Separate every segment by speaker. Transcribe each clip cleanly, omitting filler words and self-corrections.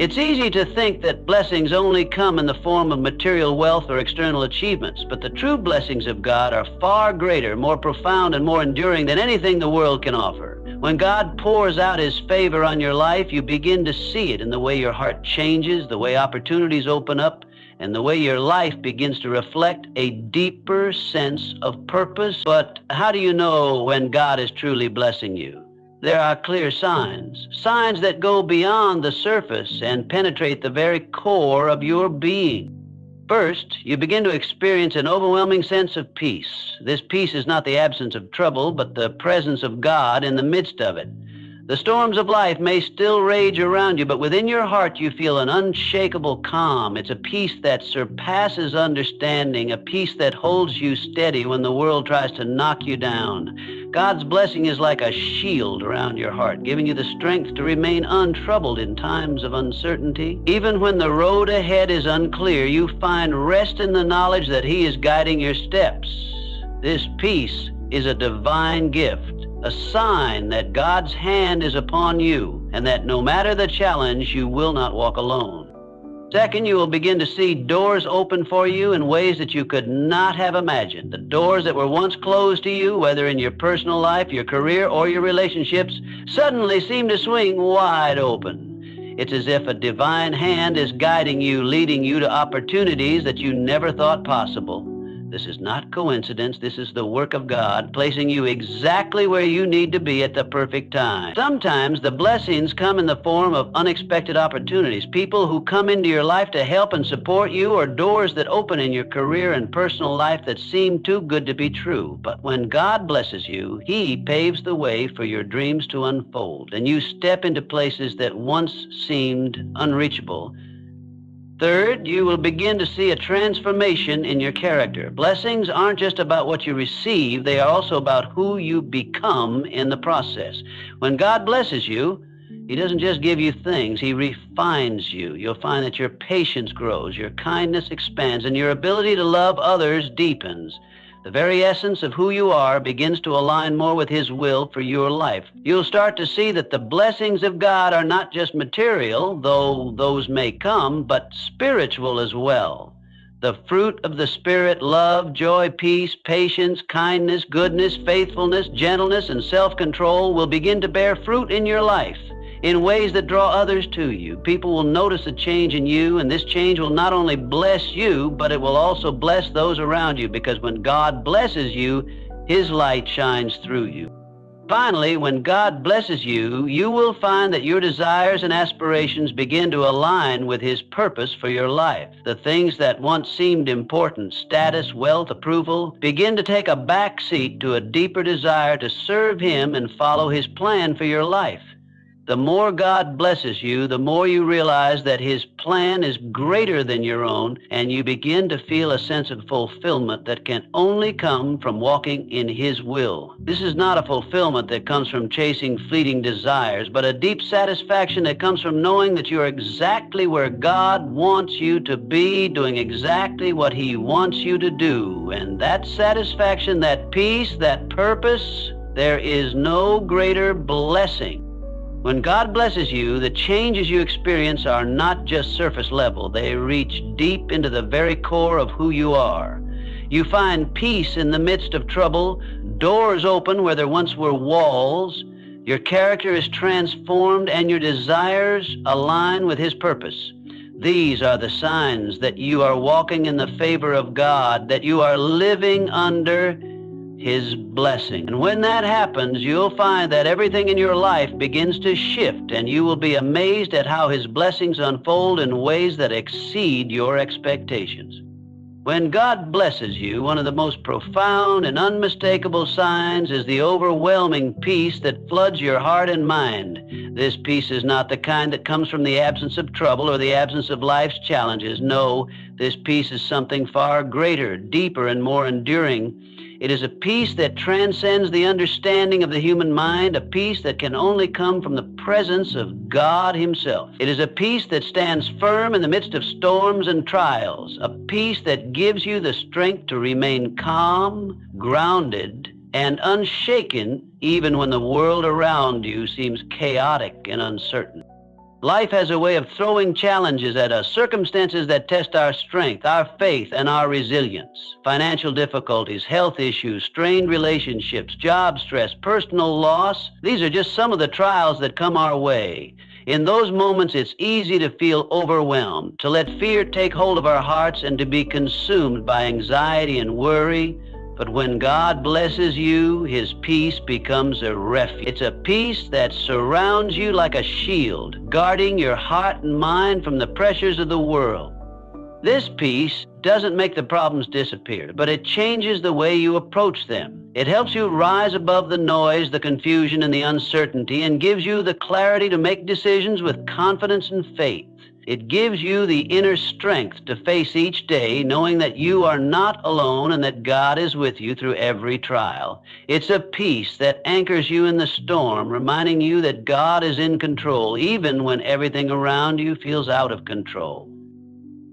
Speaker 1: It's easy to think that blessings only come in the form of material wealth or external achievements, but the true blessings of God are far greater, more profound, and more enduring than anything the world can offer. When God pours out His favor on your life, you begin to see it in the way your heart changes, the way opportunities open up, and the way your life begins to reflect a deeper sense of purpose. But how do you know when God is truly blessing you? There are clear signs that go beyond the surface and penetrate the very core of your being. First, you begin to experience an overwhelming sense of peace. This peace is not the absence of trouble, but the presence of God in the midst of it. The storms of life may still rage around you, but within your heart you feel an unshakable calm. It's a peace that surpasses understanding, a peace that holds you steady when the world tries to knock you down. God's blessing is like a shield around your heart, giving you the strength to remain untroubled in times of uncertainty. Even when the road ahead is unclear, you find rest in the knowledge that He is guiding your steps. This peace is a divine gift, a sign that God's hand is upon you and that no matter the challenge, you will not walk alone. Second, you will begin to see doors open for you in ways that you could not have imagined. The doors that were once closed to you, whether in your personal life, your career, or your relationships, suddenly seem to swing wide open. It's as if a divine hand is guiding you, leading you to opportunities that you never thought possible. This is not coincidence. This is the work of God, placing you exactly where you need to be at the perfect time. Sometimes the blessings come in the form of unexpected opportunities, people who come into your life to help and support you, or doors that open in your career and personal life that seem too good to be true. But when God blesses you, He paves the way for your dreams to unfold, and you step into places that once seemed unreachable. Third, you will begin to see a transformation in your character. Blessings aren't just about what you receive, they are also about who you become in the process. When God blesses you, He doesn't just give you things, He refines you. You'll find that your patience grows, your kindness expands, and your ability to love others deepens. The very essence of who you are begins to align more with His will for your life. You'll start to see that the blessings of God are not just material, though those may come, but spiritual as well. The fruit of the Spirit, love, joy, peace, patience, kindness, goodness, faithfulness, gentleness, and self-control will begin to bear fruit in your life in ways that draw others to you. People will notice a change in you, and this change will not only bless you, but it will also bless those around you, because when God blesses you, His light shines through you. Finally, when God blesses you, you will find that your desires and aspirations begin to align with His purpose for your life. The things that once seemed important, status, wealth, approval, begin to take a back seat to a deeper desire to serve Him and follow His plan for your life. The more God blesses you, the more you realize that His plan is greater than your own, and you begin to feel a sense of fulfillment that can only come from walking in His will. This is not a fulfillment that comes from chasing fleeting desires, but a deep satisfaction that comes from knowing that you are exactly where God wants you to be, doing exactly what He wants you to do. And that satisfaction, that peace, that purpose, there is no greater blessing. When God blesses you, the changes you experience are not just surface level. They reach deep into the very core of who you are. You find peace in the midst of trouble, doors open where there once were walls, your character is transformed, and your desires align with His purpose. These are the signs that you are walking in the favor of God, that you are living under His blessing. And when that happens, you'll find that everything in your life begins to shift, and you will be amazed at how His blessings unfold in ways that exceed your expectations. When God blesses you, one of the most profound and unmistakable signs is the overwhelming peace that floods your heart and mind. This peace is not the kind that comes from the absence of trouble or the absence of life's challenges. No, this peace is something far greater, deeper, and more enduring. It is a peace that transcends the understanding of the human mind, a peace that can only come from the presence of God Himself. It is a peace that stands firm in the midst of storms and trials, a peace that gives you the strength to remain calm, grounded, and unshaken even when the world around you seems chaotic and uncertain. Life has a way of throwing challenges at us, circumstances that test our strength, our faith, and our resilience. Financial difficulties, health issues, strained relationships, job stress, personal loss. These are just some of the trials that come our way. In those moments, it's easy to feel overwhelmed, to let fear take hold of our hearts, and to be consumed by anxiety and worry. But when God blesses you, His peace becomes a refuge. It's a peace that surrounds you like a shield, guarding your heart and mind from the pressures of the world. This peace doesn't make the problems disappear, but it changes the way you approach them. It helps you rise above the noise, the confusion, and the uncertainty, and gives you the clarity to make decisions with confidence and faith. It gives you the inner strength to face each day, knowing that you are not alone and that God is with you through every trial. It's a peace that anchors you in the storm, reminding you that God is in control, even when everything around you feels out of control.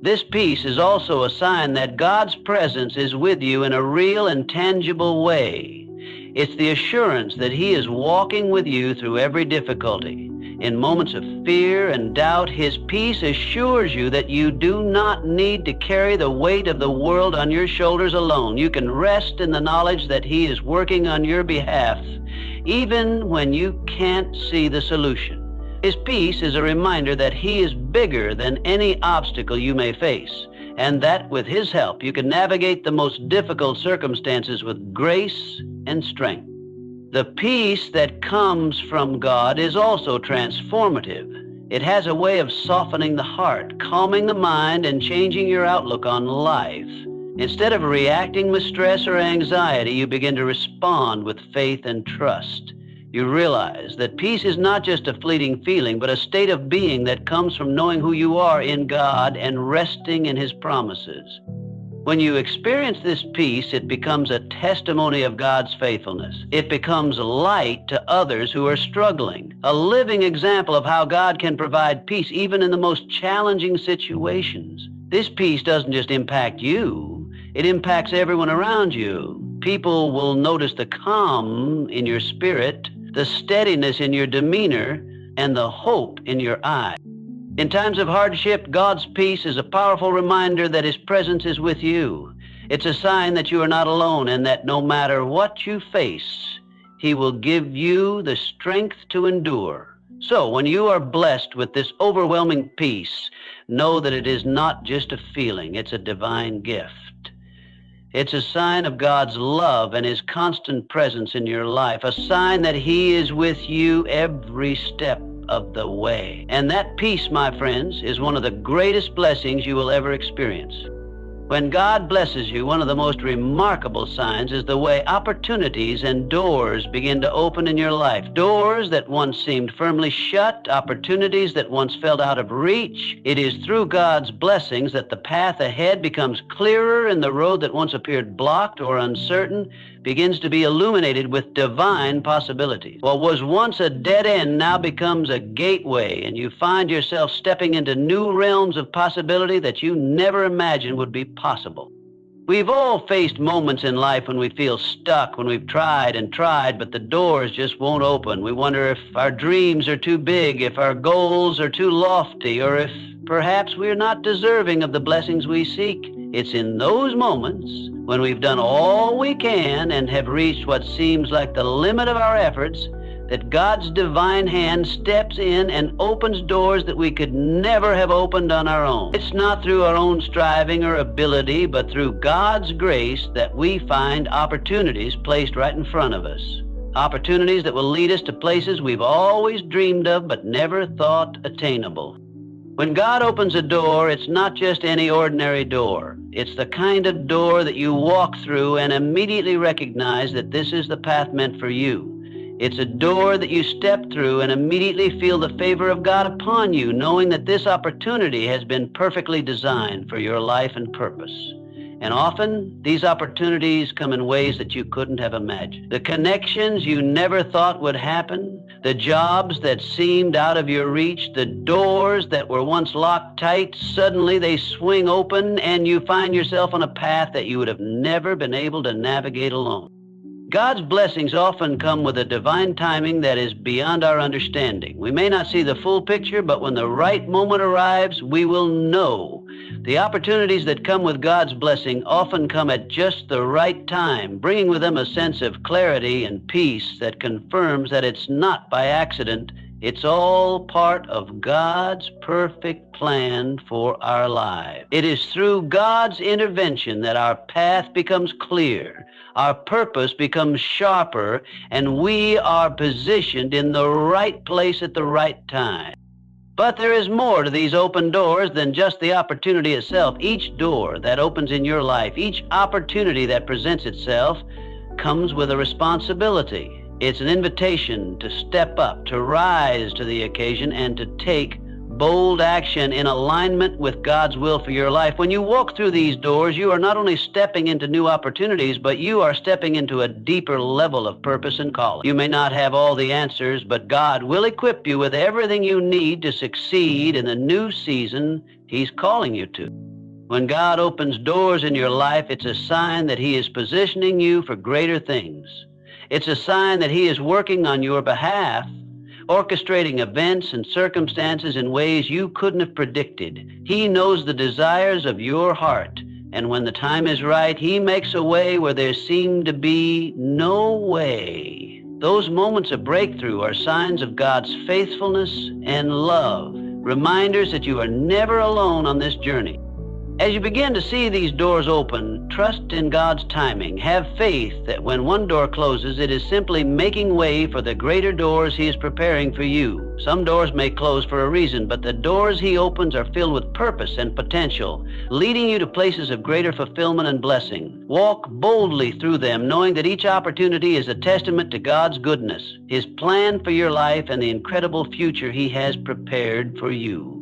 Speaker 1: This peace is also a sign that God's presence is with you in a real and tangible way. It's the assurance that He is walking with you through every difficulty. In moments of fear and doubt, His peace assures you that you do not need to carry the weight of the world on your shoulders alone. You can rest in the knowledge that He is working on your behalf, even when you can't see the solution. His peace is a reminder that He is bigger than any obstacle you may face, and that with His help, you can navigate the most difficult circumstances with grace and strength. The peace that comes from God is also transformative. It has a way of softening the heart, calming the mind, and changing your outlook on life. Instead of reacting with stress or anxiety, you begin to respond with faith and trust. You realize that peace is not just a fleeting feeling, but a state of being that comes from knowing who you are in God and resting in His promises. When you experience this peace, it becomes a testimony of God's faithfulness. It becomes light to others who are struggling, a living example of how God can provide peace even in the most challenging situations. This peace doesn't just impact you, it impacts everyone around you. People will notice the calm in your spirit, the steadiness in your demeanor, and the hope in your eyes. In times of hardship, God's peace is a powerful reminder that His presence is with you. It's a sign that you are not alone and that no matter what you face, He will give you the strength to endure. So when you are blessed with this overwhelming peace, know that it is not just a feeling, it's a divine gift. It's a sign of God's love and His constant presence in your life, a sign that He is with you every step of the way. And that peace, my friends, is one of the greatest blessings you will ever experience. When God blesses you, one of the most remarkable signs is the way opportunities and doors begin to open in your life. Doors that once seemed firmly shut, opportunities that once felt out of reach. It is through God's blessings that the path ahead becomes clearer and the road that once appeared blocked or uncertain begins to be illuminated with divine possibilities. What was once a dead end now becomes a gateway, and you find yourself stepping into new realms of possibility that you never imagined would be possible. We've all faced moments in life when we feel stuck, when we've tried and tried, but the doors just won't open. We wonder if our dreams are too big, if our goals are too lofty, or if perhaps we're not deserving of the blessings we seek. It's in those moments when we've done all we can and have reached what seems like the limit of our efforts that God's divine hand steps in and opens doors that we could never have opened on our own. It's not through our own striving or ability, but through God's grace that we find opportunities placed right in front of us. Opportunities that will lead us to places we've always dreamed of but never thought attainable. When God opens a door, it's not just any ordinary door. It's the kind of door that you walk through and immediately recognize that this is the path meant for you. It's a door that you step through and immediately feel the favor of God upon you, knowing that this opportunity has been perfectly designed for your life and purpose. And often, these opportunities come in ways that you couldn't have imagined. The connections you never thought would happen, the jobs that seemed out of your reach, the doors that were once locked tight, suddenly they swing open and you find yourself on a path that you would have never been able to navigate alone. God's blessings often come with a divine timing that is beyond our understanding. We may not see the full picture, but when the right moment arrives, we will know. The opportunities that come with God's blessing often come at just the right time, bringing with them a sense of clarity and peace that confirms that it's not by accident. It's all part of God's perfect plan for our lives. It is through God's intervention that our path becomes clear, our purpose becomes sharper, and we are positioned in the right place at the right time. But there is more to these open doors than just the opportunity itself. Each door that opens in your life, each opportunity that presents itself, comes with a responsibility. It's an invitation to step up, to rise to the occasion, and to take bold action in alignment with God's will for your life. When you walk through these doors, you are not only stepping into new opportunities, but you are stepping into a deeper level of purpose and calling. You may not have all the answers, but God will equip you with everything you need to succeed in the new season He's calling you to. When God opens doors in your life, it's a sign that He is positioning you for greater things. It's a sign that He is working on your behalf, orchestrating events and circumstances in ways you couldn't have predicted. He knows the desires of your heart, and when the time is right, He makes a way where there seemed to be no way. Those moments of breakthrough are signs of God's faithfulness and love, reminders that you are never alone on this journey. As you begin to see these doors open, trust in God's timing. Have faith that when one door closes, it is simply making way for the greater doors He is preparing for you. Some doors may close for a reason, but the doors He opens are filled with purpose and potential, leading you to places of greater fulfillment and blessing. Walk boldly through them, knowing that each opportunity is a testament to God's goodness, His plan for your life, and the incredible future He has prepared for you.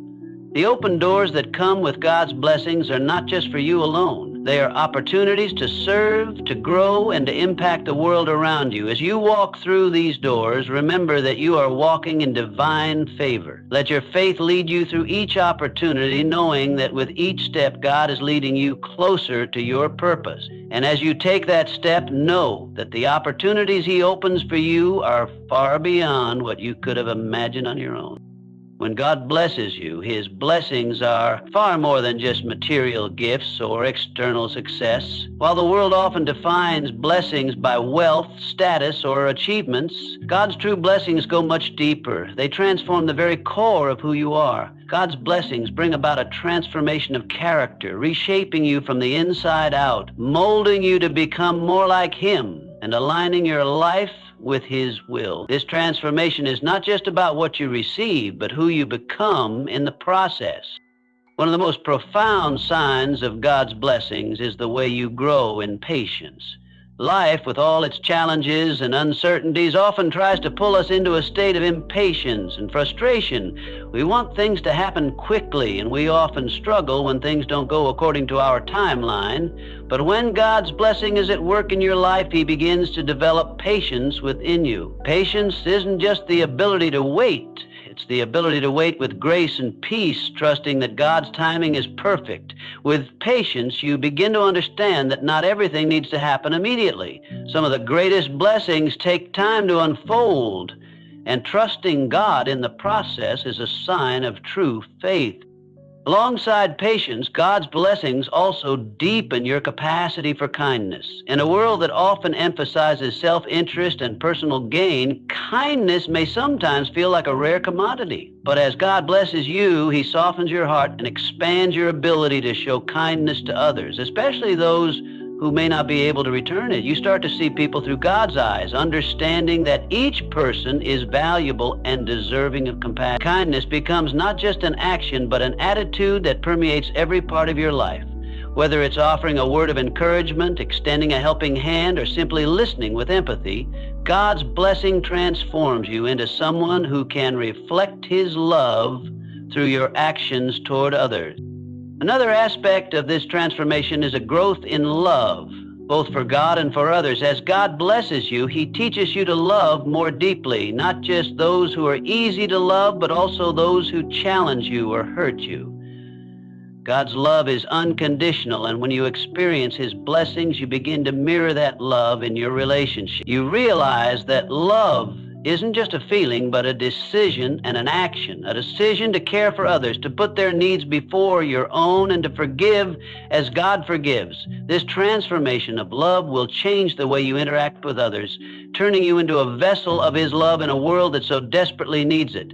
Speaker 1: The open doors that come with God's blessings are not just for you alone. They are opportunities to serve, to grow, and to impact the world around you. As you walk through these doors, remember that you are walking in divine favor. Let your faith lead you through each opportunity, knowing that with each step, God is leading you closer to your purpose. And as you take that step, know that the opportunities He opens for you are far beyond what you could have imagined on your own. When God blesses you, His blessings are far more than just material gifts or external success. While the world often defines blessings by wealth, status, or achievements, God's true blessings go much deeper. They transform the very core of who you are. God's blessings bring about a transformation of character, reshaping you from the inside out, molding you to become more like Him, and aligning your life with His will. This transformation is not just about what you receive, but who you become in the process. One of the most profound signs of God's blessings is the way you grow in patience. Life, with all its challenges and uncertainties, often tries to pull us into a state of impatience and frustration. We want things to happen quickly, and we often struggle when things don't go according to our timeline. But when God's blessing is at work in your life, He begins to develop patience within you. Patience isn't just the ability to wait. It's the ability to wait with grace and peace, trusting that God's timing is perfect. With patience, you begin to understand that not everything needs to happen immediately. Some of the greatest blessings take time to unfold, and trusting God in the process is a sign of true faith. Alongside patience, God's blessings also deepen your capacity for kindness. In a world that often emphasizes self-interest and personal gain, kindness may sometimes feel like a rare commodity. But as God blesses you, He softens your heart and expands your ability to show kindness to others, especially those who may not be able to return it. You start to see people through God's eyes, understanding that each person is valuable and deserving of compassion. Kindness becomes not just an action, but an attitude that permeates every part of your life. Whether it's offering a word of encouragement, extending a helping hand, or simply listening with empathy, God's blessing transforms you into someone who can reflect His love through your actions toward others. Another aspect of this transformation is a growth in love, both for God and for others. As God blesses you, He teaches you to love more deeply, not just those who are easy to love, but also those who challenge you or hurt you. God's love is unconditional, and when you experience His blessings, you begin to mirror that love in your relationship. You realize that love isn't just a feeling, but a decision and an action, a decision to care for others, to put their needs before your own, and to forgive as God forgives. This transformation of love will change the way you interact with others, turning you into a vessel of His love in a world that so desperately needs it.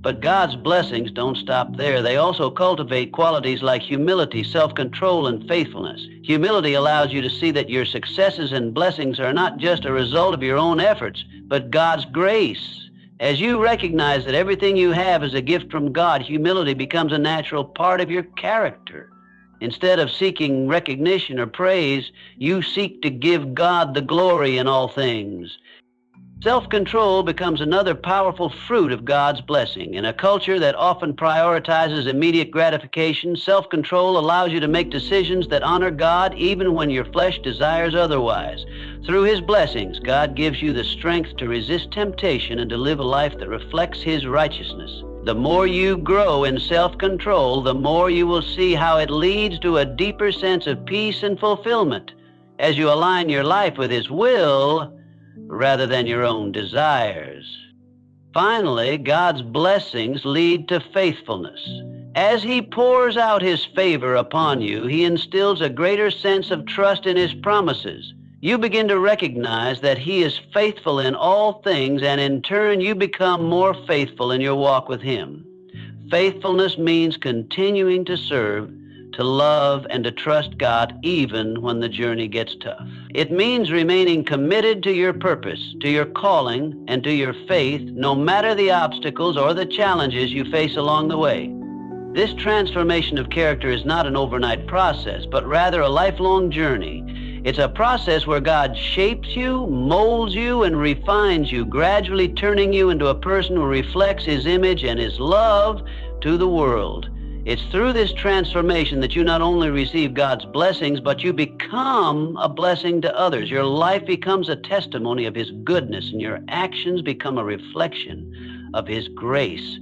Speaker 1: But God's blessings don't stop there. They also cultivate qualities like humility, self-control, and faithfulness. Humility allows you to see that your successes and blessings are not just a result of your own efforts, but God's grace. As you recognize that everything you have is a gift from God, humility becomes a natural part of your character. Instead of seeking recognition or praise, you seek to give God the glory in all things. Self-control becomes another powerful fruit of God's blessing. In a culture that often prioritizes immediate gratification, self-control allows you to make decisions that honor God even when your flesh desires otherwise. Through His blessings, God gives you the strength to resist temptation and to live a life that reflects His righteousness. The more you grow in self-control, the more you will see how it leads to a deeper sense of peace and fulfillment. As you align your life with His will rather than your own desires. Finally, God's blessings lead to faithfulness. As He pours out His favor upon you, He instills a greater sense of trust in His promises. You begin to recognize that He is faithful in all things, and in turn, you become more faithful in your walk with Him. Faithfulness means continuing to serve, to love, and to trust God even when the journey gets tough. It means remaining committed to your purpose, to your calling, and to your faith, no matter the obstacles or the challenges you face along the way. This transformation of character is not an overnight process, but rather a lifelong journey. It's a process where God shapes you, molds you, and refines you, gradually turning you into a person who reflects His image and His love to the world. It's through this transformation that you not only receive God's blessings, but you become a blessing to others. Your life becomes a testimony of His goodness, and your actions become a reflection of His grace.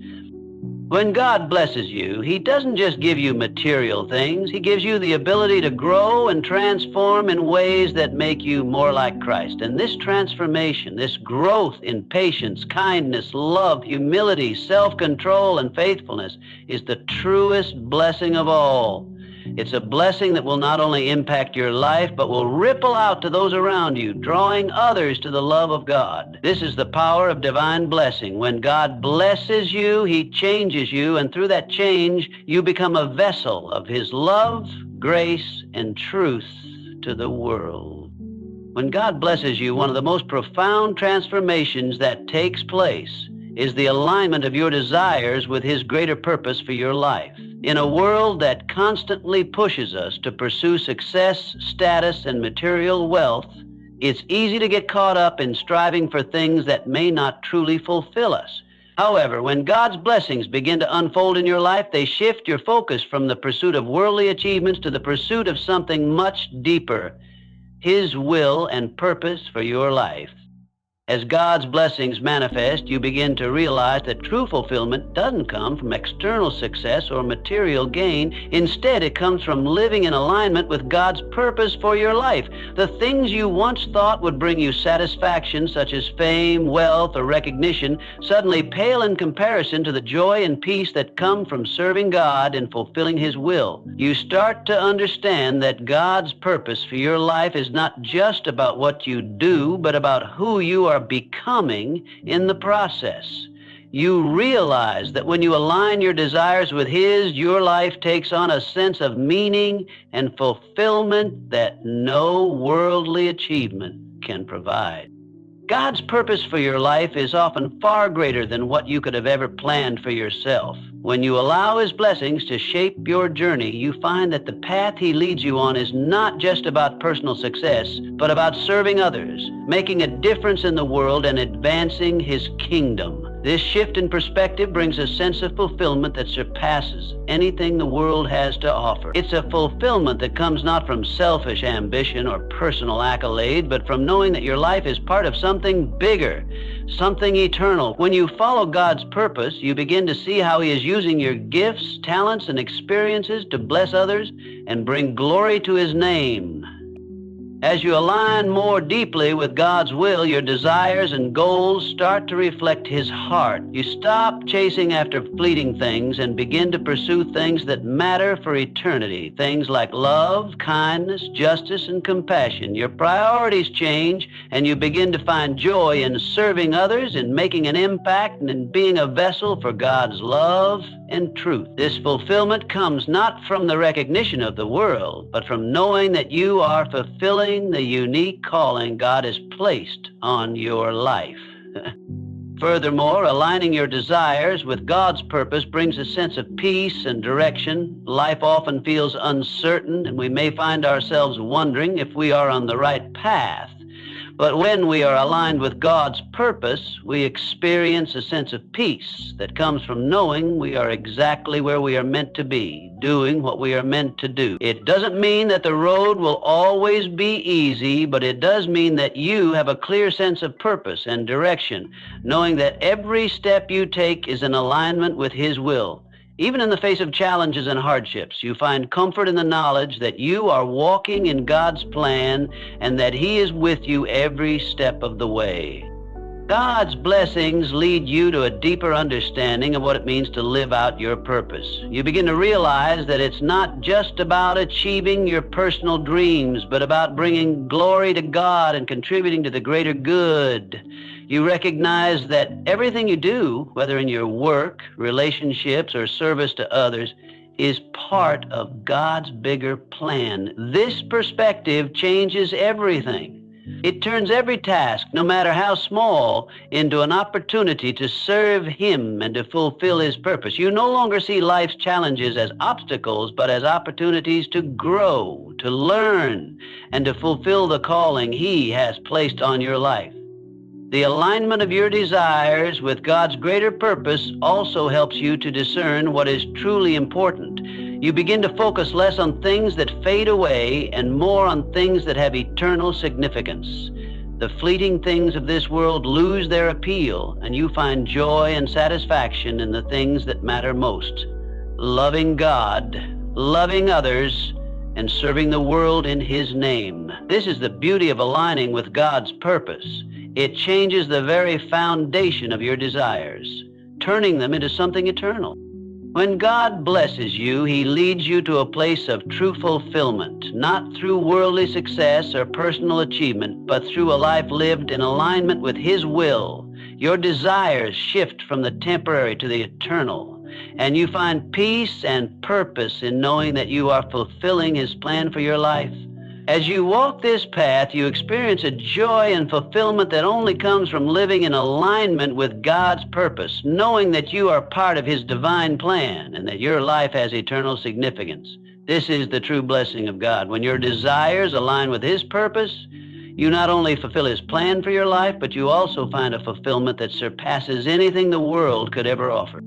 Speaker 1: When God blesses you, He doesn't just give you material things. He gives you the ability to grow and transform in ways that make you more like Christ. And this transformation, this growth in patience, kindness, love, humility, self-control, and faithfulness is the truest blessing of all. It's a blessing that will not only impact your life, but will ripple out to those around you, drawing others to the love of God. This is the power of divine blessing. When God blesses you, He changes you, and through that change, you become a vessel of His love, grace, and truth to the world. When God blesses you, one of the most profound transformations that takes place is the alignment of your desires with His greater purpose for your life. In a world that constantly pushes us to pursue success, status, and material wealth, it's easy to get caught up in striving for things that may not truly fulfill us. However, when God's blessings begin to unfold in your life, they shift your focus from the pursuit of worldly achievements to the pursuit of something much deeper, His will and purpose for your life. As God's blessings manifest, you begin to realize that true fulfillment doesn't come from external success or material gain. Instead, it comes from living in alignment with God's purpose for your life. The things you once thought would bring you satisfaction, such as fame, wealth, or recognition, suddenly pale in comparison to the joy and peace that come from serving God and fulfilling His will. You start to understand that God's purpose for your life is not just about what you do, but about who you are becoming in the process. You realize that when you align your desires with His, your life takes on a sense of meaning and fulfillment that no worldly achievement can provide. God's purpose for your life is often far greater than what you could have ever planned for yourself. When you allow His blessings to shape your journey, you find that the path He leads you on is not just about personal success, but about serving others, making a difference in the world, and advancing His kingdom. This shift in perspective brings a sense of fulfillment that surpasses anything the world has to offer. It's a fulfillment that comes not from selfish ambition or personal accolade, but from knowing that your life is part of something bigger, something eternal. When you follow God's purpose, you begin to see how He is using your gifts, talents, and experiences to bless others and bring glory to His name. As you align more deeply with God's will, your desires and goals start to reflect His heart. You stop chasing after fleeting things and begin to pursue things that matter for eternity. Things like love, kindness, justice, and compassion. Your priorities change, and you begin to find joy in serving others, in making an impact, and in being a vessel for God's love and truth. This fulfillment comes not from the recognition of the world, but from knowing that you are fulfilling the unique calling God has placed on your life. Furthermore, aligning your desires with God's purpose brings a sense of peace and direction. Life often feels uncertain, and we may find ourselves wondering if we are on the right path. But when we are aligned with God's purpose, we experience a sense of peace that comes from knowing we are exactly where we are meant to be, doing what we are meant to do. It doesn't mean that the road will always be easy, but it does mean that you have a clear sense of purpose and direction, knowing that every step you take is in alignment with His will. Even in the face of challenges and hardships, you find comfort in the knowledge that you are walking in God's plan and that He is with you every step of the way. God's blessings lead you to a deeper understanding of what it means to live out your purpose. You begin to realize that it's not just about achieving your personal dreams, but about bringing glory to God and contributing to the greater good. You recognize that everything you do, whether in your work, relationships, or service to others, is part of God's bigger plan. This perspective changes everything. It turns every task, no matter how small, into an opportunity to serve Him and to fulfill His purpose. You no longer see life's challenges as obstacles, but as opportunities to grow, to learn, and to fulfill the calling He has placed on your life. The alignment of your desires with God's greater purpose also helps you to discern what is truly important. You begin to focus less on things that fade away and more on things that have eternal significance. The fleeting things of this world lose their appeal, and you find joy and satisfaction in the things that matter most. Loving God, loving others, and serving the world in His name. This is the beauty of aligning with God's purpose. It changes the very foundation of your desires, turning them into something eternal. When God blesses you, He leads you to a place of true fulfillment, not through worldly success or personal achievement, but through a life lived in alignment with His will. Your desires shift from the temporary to the eternal, and you find peace and purpose in knowing that you are fulfilling His plan for your life. As you walk this path, you experience a joy and fulfillment that only comes from living in alignment with God's purpose, knowing that you are part of His divine plan and that your life has eternal significance. This is the true blessing of God. When your desires align with His purpose, you not only fulfill His plan for your life, but you also find a fulfillment that surpasses anything the world could ever offer.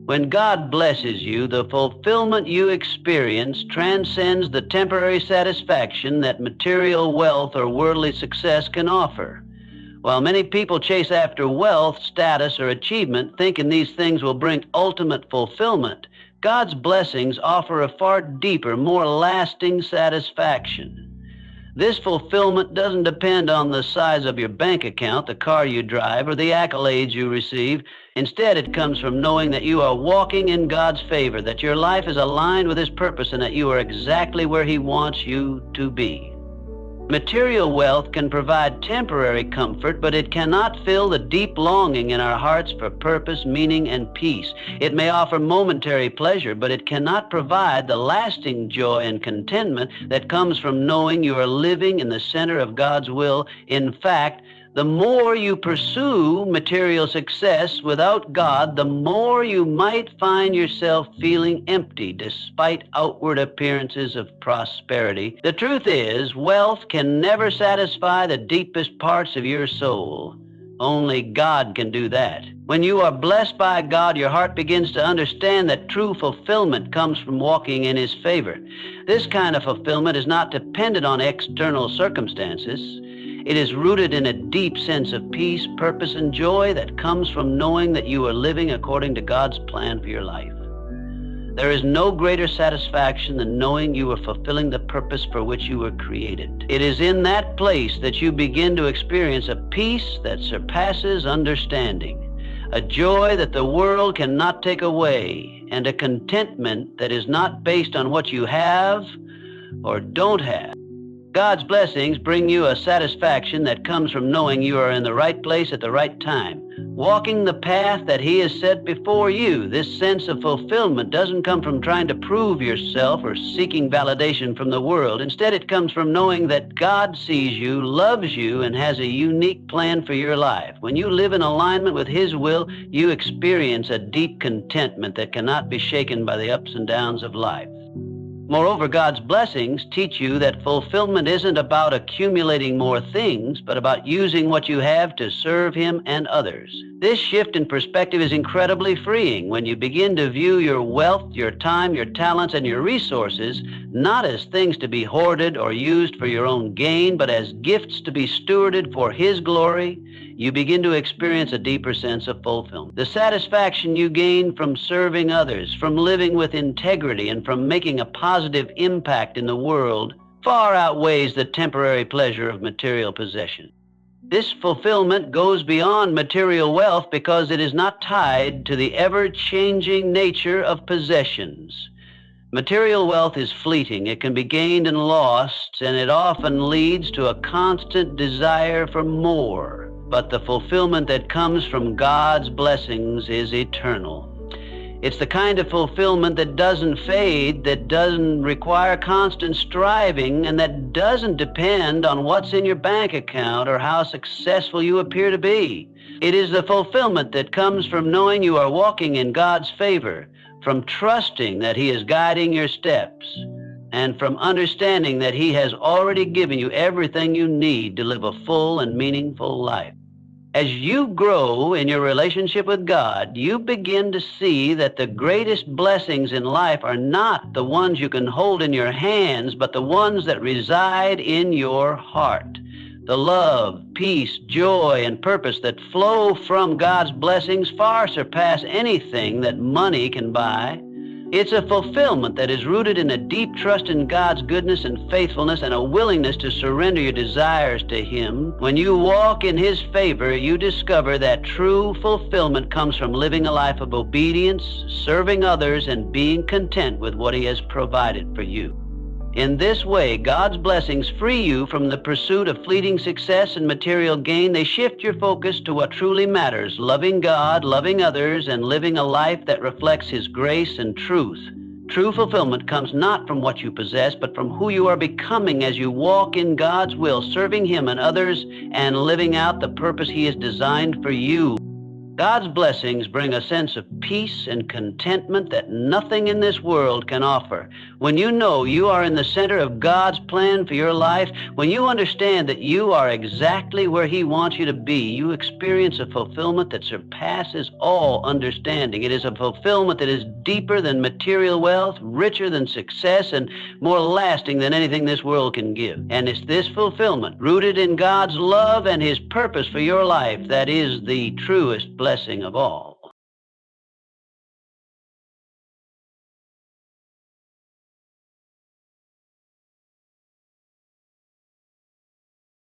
Speaker 1: When God blesses you, the fulfillment you experience transcends the temporary satisfaction that material wealth or worldly success can offer. While many people chase after wealth, status, or achievement, thinking these things will bring ultimate fulfillment, God's blessings offer a far deeper, more lasting satisfaction. This fulfillment doesn't depend on the size of your bank account, the car you drive, or the accolades you receive. Instead, it comes from knowing that you are walking in God's favor, that your life is aligned with His purpose, and that you are exactly where He wants you to be. Material wealth can provide temporary comfort, but it cannot fill the deep longing in our hearts for purpose, meaning, and peace. It may offer momentary pleasure, but it cannot provide the lasting joy and contentment that comes from knowing you are living in the center of God's will. In fact, the more you pursue material success without God, the more you might find yourself feeling empty despite outward appearances of prosperity. The truth is, wealth can never satisfy the deepest parts of your soul. Only God can do that. When you are blessed by God, your heart begins to understand that true fulfillment comes from walking in His favor. This kind of fulfillment is not dependent on external circumstances. It is rooted in a deep sense of peace, purpose, and joy that comes from knowing that you are living according to God's plan for your life. There is no greater satisfaction than knowing you are fulfilling the purpose for which you were created. It is in that place that you begin to experience a peace that surpasses understanding, a joy that the world cannot take away, and a contentment that is not based on what you have or don't have. God's blessings bring you a satisfaction that comes from knowing you are in the right place at the right time, walking the path that He has set before you. This sense of fulfillment doesn't come from trying to prove yourself or seeking validation from the world. Instead, it comes from knowing that God sees you, loves you, and has a unique plan for your life. When you live in alignment with His will, you experience a deep contentment that cannot be shaken by the ups and downs of life. Moreover, God's blessings teach you that fulfillment isn't about accumulating more things, but about using what you have to serve Him and others. This shift in perspective is incredibly freeing when you begin to view your wealth, your time, your talents, and your resources not as things to be hoarded or used for your own gain, but as gifts to be stewarded for His glory. You begin to experience a deeper sense of fulfillment. The satisfaction you gain from serving others, from living with integrity, and from making a positive impact in the world far outweighs the temporary pleasure of material possession. This fulfillment goes beyond material wealth because it is not tied to the ever-changing nature of possessions. Material wealth is fleeting. It can be gained and lost, and it often leads to a constant desire for more. But the fulfillment that comes from God's blessings is eternal. It's the kind of fulfillment that doesn't fade, that doesn't require constant striving, and that doesn't depend on what's in your bank account or how successful you appear to be. It is the fulfillment that comes from knowing you are walking in God's favor, from trusting that He is guiding your steps, and from understanding that He has already given you everything you need to live a full and meaningful life. As you grow in your relationship with God, you begin to see that the greatest blessings in life are not the ones you can hold in your hands, but the ones that reside in your heart. The love, peace, joy, and purpose that flow from God's blessings far surpass anything that money can buy. It's a fulfillment that is rooted in a deep trust in God's goodness and faithfulness and a willingness to surrender your desires to Him. When you walk in His favor, you discover that true fulfillment comes from living a life of obedience, serving others, and being content with what He has provided for you. In this way, God's blessings free you from the pursuit of fleeting success and material gain. They shift your focus to what truly matters, loving God, loving others, and living a life that reflects His grace and truth. True fulfillment comes not from what you possess, but from who you are becoming as you walk in God's will, serving Him and others, and living out the purpose He has designed for you. God's blessings bring a sense of peace and contentment that nothing in this world can offer. When you know you are in the center of God's plan for your life, when you understand that you are exactly where He wants you to be, you experience a fulfillment that surpasses all understanding. It is a fulfillment that is deeper than material wealth, richer than success, and more lasting than anything this world can give. And it's this fulfillment, rooted in God's love and His purpose for your life, that is the truest blessing of all.